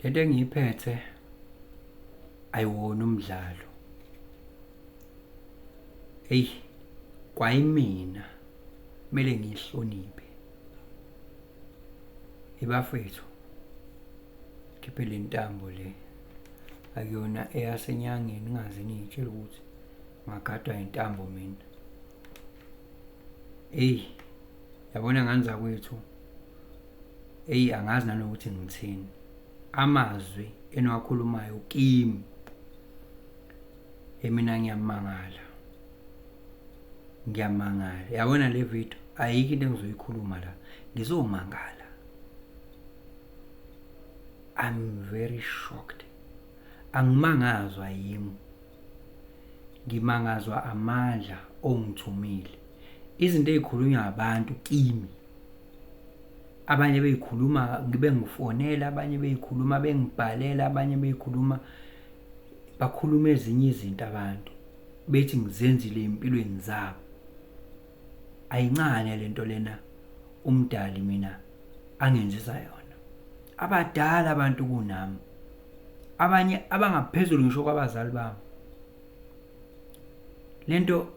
Lento engiyiphethe ayiwona umdlalo. Hey, kwayimina kumele ngiyihloniphe. Ibafethu khiphe le ntambo le. Akuyona eyasenyangeni ningaze niyitshela ukuthi ngagadwa intambo mina. Hey, yabona ngani zakwethu. Hey, angazi nanokuthi ngithini. Amazwi eniwakhulumayo kimi mina ngiyamangala. Yabona le video ayikho into engizoyikhuluma la. Ngizomangala. I'm very shocked. Angimangazwa yimi. Ngimangazwa amandla ongithumile. Izinto ezikhulunywa abantu kimi. Abanye beyikhuluma ngibe ngifonela, abanye beyikhuluma bengibhalela, abanye beyikhuluma bakhuluma ezinye izinto abantu bethi ngizenzile empilweni zabo. Ayincane lento lena umdali mina angenzisa yona. Abadala abantu kunami. Abanye abangaphezulu ngisho kwabazali bami. Lento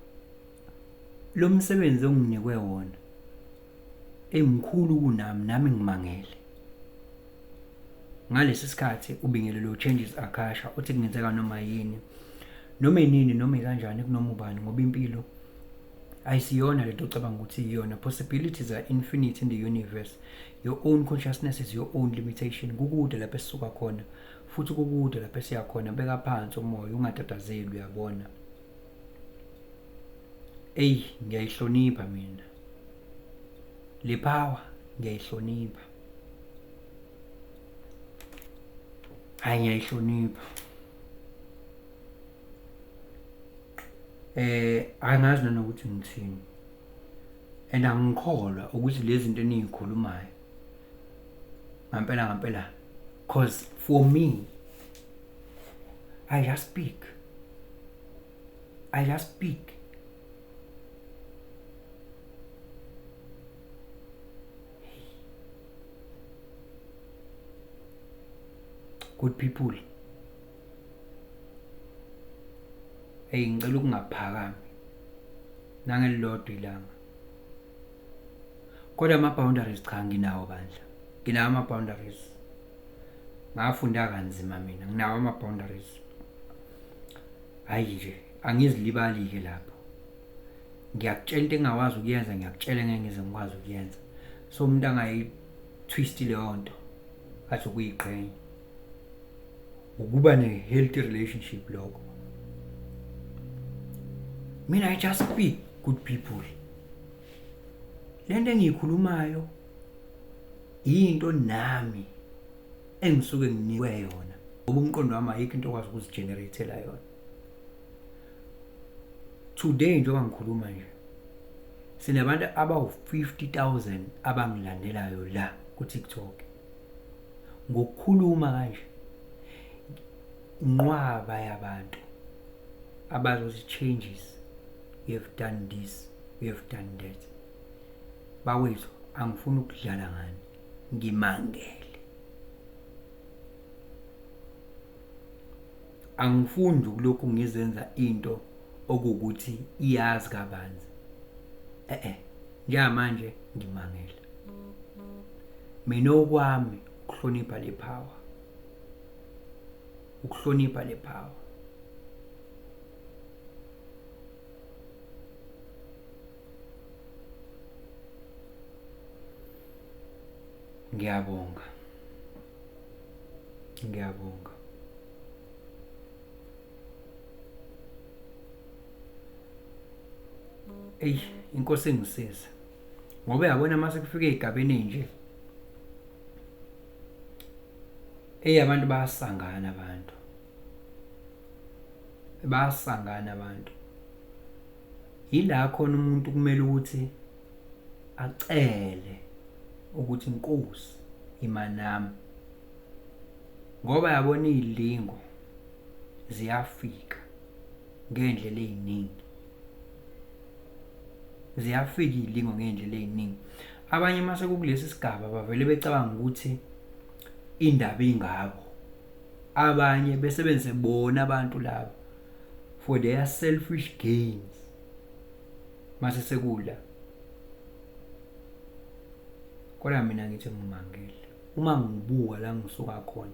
lo msebenzi onginikwe wona emkhulu kunami nami ngimangele. Ngalesi sikhathi ubingelelo changes Akasha uthi kungenzeka noma yini noma inini noma kanjani kunoma ubani ngoba impilo ayisiyona lento ocabanga ukuthi iyona. Possibilities are infinite in the universe. Your own consciousness is your own limitation. Kukude lapho esisuka khona futhi kukude lapho esiya khona. Beka phansi umoya ungatatazeli uyabona. Ey, ngiyayihlonipha mina. Le power ngiyayihlonipha. Hayi ngiyayihlonipha. Angazi nanokuthi ngithini. And angikholwa ukuthi lezi zinto enizikhulumayo ngampela cause for me I just speak. Good people. Hey, ngicela ukungaphakami nangelilodwa ilanga. Kodwa ama-boundaries cha nginawo bandla. Nginawo ama-boundaries. Ngafunda kanzima mina. Nginawo ama-boundaries. Hayi nje angizilibali-ke lapho. Ngiyakutshela into engawazi ukuyenza, ngiyakutshela ngeke ngize ngikwazi ukuyenza. So umuntu angayitwist leyo nto athi ukuyiqhenya. Ukuba ne-healthy relationship lokho. Mina I just speak, good people. Lento engiyikhulumayo into nami engisuke nginikwe yona. Ngoba umqondo wami ayikho into okwazi ukuzigeneratela yona. Today njengoba ngikhuluma nje sinabantu abawu-50,000 abangilandelayo la ku TikTok. Ngokukhuluma kanje inqwaba yabantu abazothi changes. We have done this, we have done that. Bawethu angifuni ukudlala ngani. Ngimangele. Angifuni ukulokhu ngizenza into okuthi iyazi kabanzi. Njengamanje ngimangele. Mina okwami ukuhlonipha le power. Ukuhlonipha le power. Ngiyabonga. Ey, inkosi engisiza. Ngoba yabona mase kufika ezigabeni nje. Abantu bayasangana abantu. Yila khona umuntu kumele ukuthi acele ukuthi inkosi imanami. Ngoba yabona izilingo ziyafika ngendlela eziningi. Ziyafika izilingo ngendlela eziningi. Abanye mase kukulesi sigaba bavele becabanga ukuthi indaba ingabo abanye besebenzise bona abantu labo for their selfish gains mase sekudla. Kodwa mina ngithi ngimangele uma ngibuka la ngisuka khona,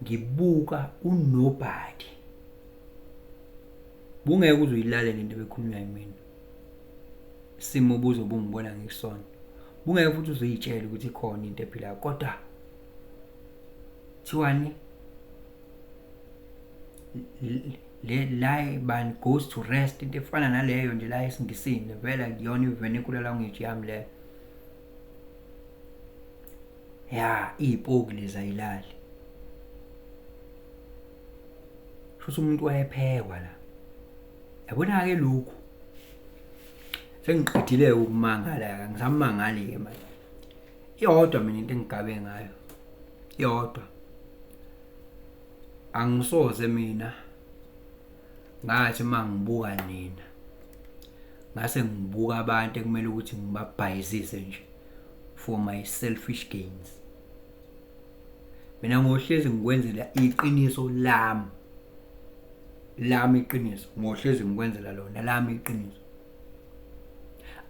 ngibuka unobody. Bungeke uzoyilalela into bekhulunywa yimina, simo ubuzo bungibona ngisona. Bungeke futhi uzoyitshela ukuthi khona into ephila, kodwa thiwani le ban goes to rest, into efana naleyo nje la esingisini vela kuyona ivernacular language yami le. Ya ipoki lezayilali futhi umuntu wayephekwa la. Yabona ke lokhu sengiqedile ukumangala, ngisamangali ke manje. Iyodwa mina into engigabe ngayo, iyodwa angisoze mina ngathi mangibuka nina ngase ngibuka abantu ekumele ukuthi ngibabhayizise nje for my selfish gains. Mina ngohlezi ngikwenzela iqiniso lami iqiniso, ngohlezi ngikwenzela lona lami iqiniso.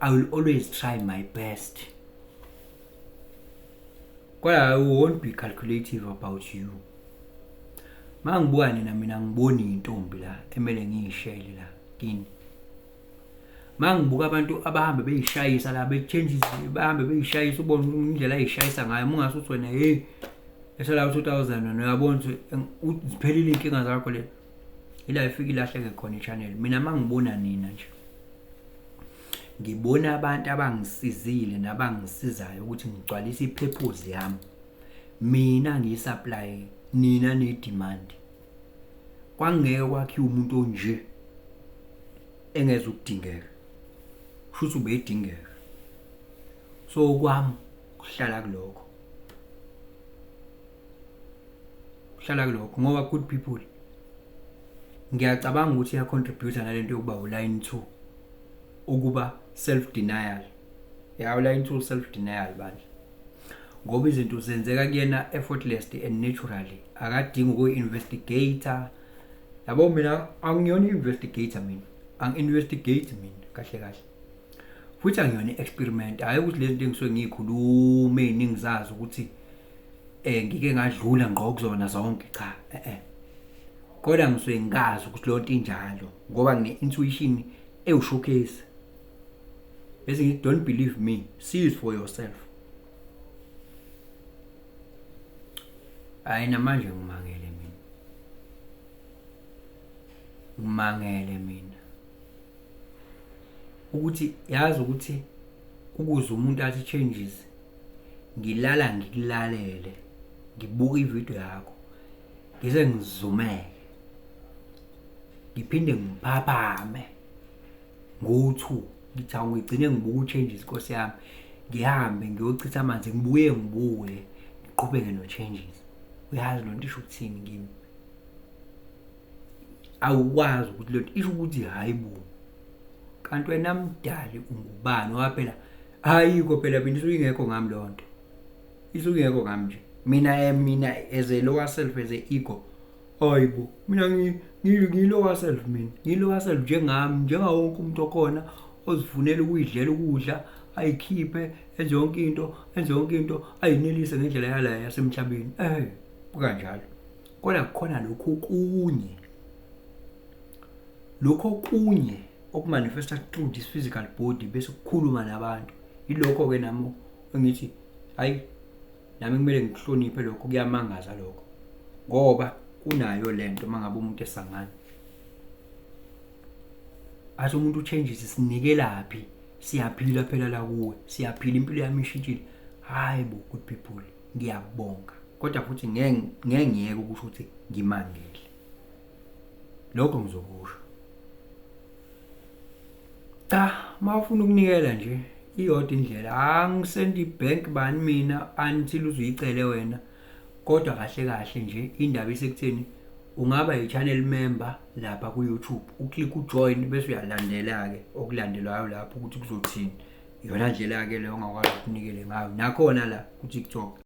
I will always try my best, but I won't be calculative about you. Mangibuka nina mina ngiboni intombi la emele ngiyishayele la kini. Mangibuka abantu abahamba beyishayisa la be-changes, bahambe beyishayisa, ubona indlela ayishayisa ngayo. Mungasuthi wena hey esela 2000 uyabona ukuthi ziphelile inkinga zakho le, ila ifika ilahleke khona i-channel. Mina mangibona nina nje ngibona abantu abangisizile nabangisizayo ukuthi ngigcwalise ipurpose yami. Mina ngiyisupply, nina ne-demand. Kwangeke kwakhiwa umuntu onje engeze ukudingeka, futhi ubedingeka. So kwami kuhlala kulokho, ngoba good people ngiyacabanga ukuthi iya-contribute nalento yokuba uline 2, ukuba self-denial. Ya uline 2 self-denial bandla, ngoba izinto zenzeka kuyena effortlessly and naturally, akadingi uku-investigator. Yabo mina angiyona investigator, mina ang-investigate mina kahle kahle, futhi angiyona experiment. Hayi ukuthi lezi zinto engisuke ngiyikhulume eningizazi ukuthi ngike ngadlula ngqo kuzona zonke, cha kodwa ngisuke ngazi ukuthi lonto injalo ngoba ngine-intuition ewushowcase. Bese ngithi don't believe me, see it for yourself. Hayi namanje ngimangele mina ukuthi yazi ukuthi ukuze umuntu athi changes, ngilala ngikulalele, ngibuka ivideo yakho, ngise ngizumeke, ngiphinde ngiphaphame ngo-2 ngithi ngigcine ngibuka changes Nkosi yami, ngihambe ngiyochitha amanzi ngibuye ngiqhubeke no-changes. Uyazi lonto isho ukuthini kimi? Awukwazi ukuthi lonto isho ukuthi hayibo kanti wena mdali ungubani waphela? Ayikho phela mina isuke ingekho ngami lonto, isuke ingekho ngami nje. Mina as a lower self, as a ego, hayibo mina ngilower self, mina ngilower self njengami, njengawo wonke umuntu okhona ozifunela ukuyidlela ukudla, ayikhiphe enze yonke into ayinelise ngendlela yala yasemhlabeni. Kanjalo kodwa kukhona lokho kunye okumanifesta through this physical body bese kukhuluma nabantu. Yilokho ke nami engithi hayi nami kumele ngihloniphe lokho, kuyamangaza lokho ngoba kunayo lento mangabe umuntu esangana. Athi umuntu changes, sinikelaphi? Siyaphila phela la kuwe, siyaphila, impilo yami ishintshile. Hayibo good people, ngiyabonga, kodwa futhi ngeke ukusho ukuthi ngimangele. Lokho ngizokusho mawufuna ukunikela nje iyodwa indlela, angisendi bank bani mina until uzuyicele wena. Kodwa kahle nje indaba isekutheni ungaba yi-channel member lapha ku-YouTube, uklik ujoin bese uyalandela ke okulandelwayo lapho ukuthi kuzothini. Iyona ndlela ke leyo ongakwazi ukunikele ngayo nakhona la ku-TikTok.